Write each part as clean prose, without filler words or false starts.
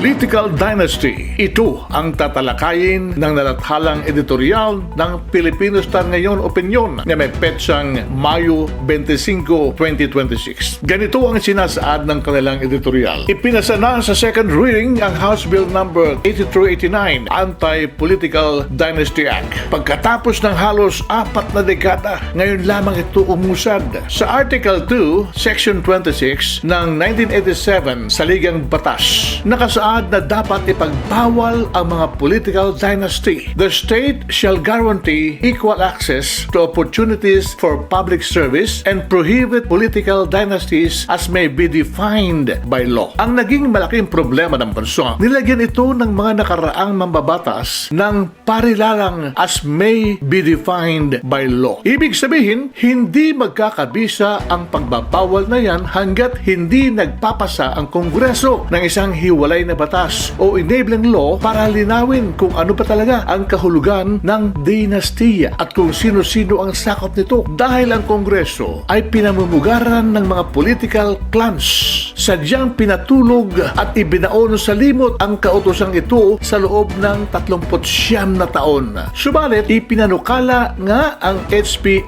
Political Dynasty. Ito ang tatalakayin ng nalathalang editorial ng Filipino Star Ngayon Opinyon na may petsang Mayo 25, 2026. Ganito ang sinasaad ng kanilang editorial. Ipinasa na sa second reading ang House Bill number 8389, Anti-Political Dynasty Act. Pagkatapos ng halos 4 na dekada, ngayon lamang ito umusad. Sa Article 2, Section 26 ng 1987 Saligang Batas, nakasaad na dapat ipagbawal ang mga political dynasty. The state shall guarantee equal access to opportunities for public service and prohibit political dynasties as may be defined by law. Ang naging malaking problema ng bansa, nilagyan ito ng mga nakaraang mambabatas ng parilalang as may be defined by law. Ibig sabihin, hindi magkakabisa ang pagbabawal na yan hanggat hindi nagpapasa ang Kongreso ng isang hiwalay na batas o enabling law para linawin kung ano pa talaga ang kahulugan ng dinastiya at kung sino-sino ang sakop nito, dahil ang Kongreso ay pinamumugaran ng mga political clans. Sadyang pinatulog at ibinaon sa limot ang kautosang ito sa loob ng 39 na taon. Subalit, ipinanukala nga ang HB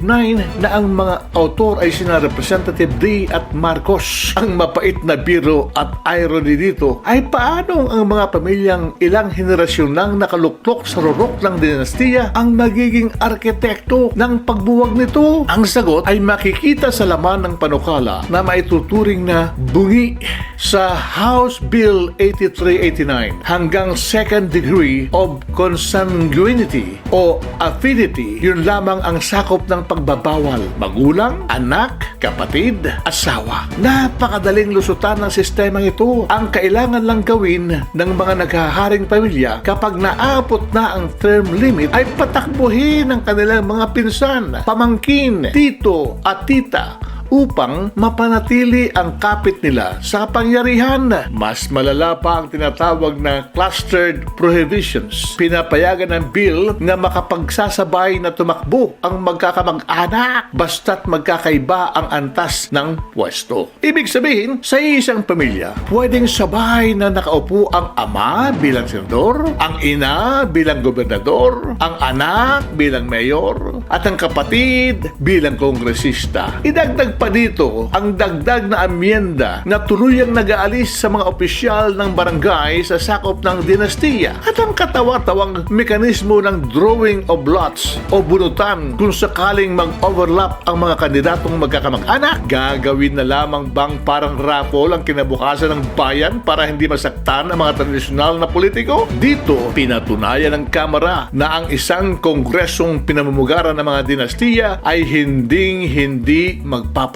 8389 na ang mga autor ay sina Representative D. at Marcos. Ang mapait na biro at irony dito ay paanong ang mga pamilyang ilang henerasyon nang nakaluklok sa rurok ng dinastiya ang magiging arkitekto ng pagbuwag nito? Ang sagot ay makikita sa laman ng panukala na maituturing na bungi sa House Bill 8389 hanggang second degree of consanguinity o affinity. Yun lamang ang sakop ng pagbabawal. Magulang, anak, kapatid, asawa. Napakadaling lusutan ng sistemang ito. Ang kailangan lang gawin ng mga naghaharing pamilya kapag naabot na ang term limit ay patakbuhin ang kanilang mga pinsan, pamangkin, tito at tita upang mapanatili ang kapit nila sa kapangyarihan. Mas malala pa ang tinatawag na clustered prohibitions. Pinapayagan ng bill na makapagsasabay na tumakbo ang magkakamag-anak basta't magkakaiba ang antas ng pwesto. Ibig sabihin, sa isang pamilya, pwedeng sabay na nakaupo ang ama bilang senador, ang ina bilang gobernador, ang anak bilang mayor, at ang kapatid bilang kongresista. Idagdag pa dito ang dagdag na amyenda na tuluyang nag-aalis sa mga opisyal ng barangay sa sakop ng dinastiya at ang katawa-tawang mekanismo ng drawing of lots o bunutan kung sakaling mag-overlap ang mga kandidatong magkakamag-anak. Gagawin na lamang bang parang raffle ang kinabukasan ng bayan para hindi masaktan ang mga tradisyonal na politiko? Dito, pinatunayan ng Kamara na ang isang kongresong pinamumugaran ng mga dinastiya ay hindi magpapasa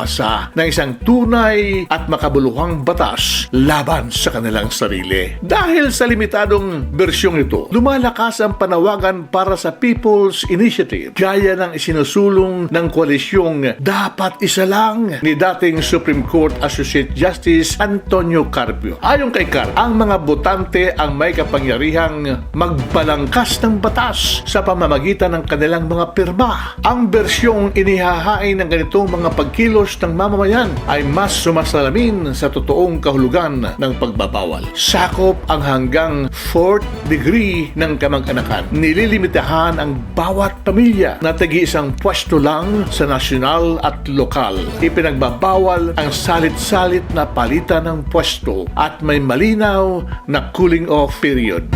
ng isang tunay at makabuluhang batas laban sa kanilang sarili. Dahil sa limitadong bersyong ito, lumalakas ang panawagan para sa People's Initiative gaya ng isinusulong ng koalisyong dapat isa lang ni dating Supreme Court Associate Justice Antonio Carpio. Ayon kay Carpio, ang mga botante ang may kapangyarihang magbalangkas ng batas sa pamamagitan ng kanilang mga pirma. Ang bersyong inihahain ng ganitong mga pagkilos ng mamamayan ay mas sumasalamin sa totoong kahulugan ng pagbabawal. Sakop ang hanggang 4th degree ng kamag-anakan. Nililimitahan ang bawat pamilya na tagi-isang pwesto lang sa nasyonal at lokal. Ipinagbabawal ang salit-salit na palitan ng pwesto at may malinaw na cooling off period.